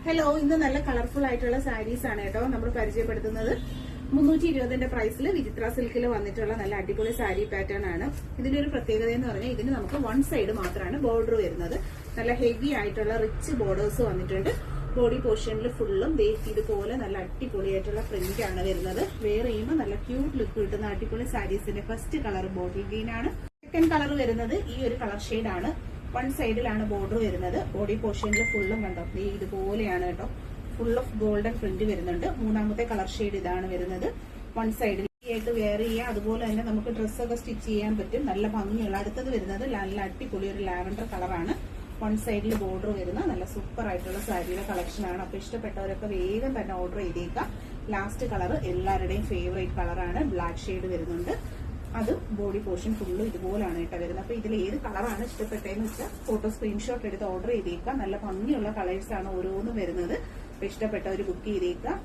Hello, ഇന്ന് നല്ല colourful ആയിട്ടുള്ള സാരീസ് ആണ് കേട്ടോ നമ്മൾ പരിചയപ്പെടുത്തുന്നത്. 320 പ്രൈസിൽ വിചിത്ര സിൽക്കിൽ വന്നിട്ടുള്ള നല്ല അടിപൊളി സാരി പാറ്റേൺ ആണ്. ഇതിന്റെ ഒരു പ്രത്യേകത എന്ന് പറഞ്ഞാൽ ഇതിന് നമുക്ക് വൺ സൈഡ് മാത്രമാണ് ബോർഡർ വരുന്നത്. നല്ല ഹെവി ആയിട്ടുള്ള റിച്ച് ബോർഡേഴ്സ് വന്നിട്ടുണ്ട്. ബോഡി പോർഷനിൽ ഫുള്ളും ഇതുപോലെ നല്ല അടിപൊളിയായിട്ടുള്ള പ്രിന്റ് ആണ് വരുന്നത്. വെയർ ചെയ്യുമ്പോൾ നല്ല ക്യൂട്ട് ലുക്ക് കിട്ടുന്ന അടിപൊളി സാരീസിന്റെ ഫസ്റ്റ് കളർ ബോട്ടിൽ ഗ്രീൻ ആണ്. സെക്കൻഡ് കളർ വരുന്നത് ഈ ഒരു കളർ ഷെയ്ഡ് ആണ്. വൺ സൈഡിലാണ് ബോർഡർ വരുന്നത്. ബോഡി പോർഷനിൽ ഫുള്ളും കണ്ടോ ഇതുപോലെയാണ് കേട്ടോ. ഫുൾ ഓഫ് ഗോൾഡൻ പ്രിന്റ് വരുന്നുണ്ട്. മൂന്നാമത്തെ കളർ ഷെയ്ഡ് ഇതാണ് വരുന്നത്. വൺ സൈഡിൽ ആയിട്ട് വെയർ ചെയ്യാം. അതുപോലെ തന്നെ നമുക്ക് ഡ്രസ്സൊക്കെ സ്റ്റിച്ച് ചെയ്യാൻ പറ്റും. നല്ല ഭംഗിയുള്ള. അടുത്തത് വരുന്നത് നല്ല അടിപൊളി ഒരു ലാവൻഡർ കളറാണ്. വൺ സൈഡിൽ ബോർഡർ വരുന്ന നല്ല സൂപ്പർ ആയിട്ടുള്ള സാരിയുടെ കളക്ഷൻ ആണ്. അപ്പൊ ഇഷ്ടപ്പെട്ടവരൊക്കെ വേഗം തന്നെ ഓർഡർ ചെയ്തേക്കാം. ലാസ്റ്റ് കളർ എല്ലാവരുടെയും ഫേവറേറ്റ് കളറാണ്. ബ്ലാക്ക് ഷെയ്ഡ് വരുന്നുണ്ട്. അത് ബോഡി പോർഷൻ ഫുള്ളും ഇതുപോലാണ് കേട്ടോ വരുന്നത്. അപ്പൊ ഇതിൽ ഏത് കളറാണ് ഇഷ്ടപ്പെട്ടതെന്ന് വെച്ചാൽ ഫോട്ടോ സ്ക്രീൻഷോട്ട് എടുത്ത് ഓർഡർ ചെയ്തേക്കാം. നല്ല ഭംഗിയുള്ള കളേഴ്സ് ആണ് ഓരോന്നും വരുന്നത്. അപ്പൊ ഇഷ്ടപ്പെട്ടവർ ബുക്ക് ചെയ്തേക്കാം.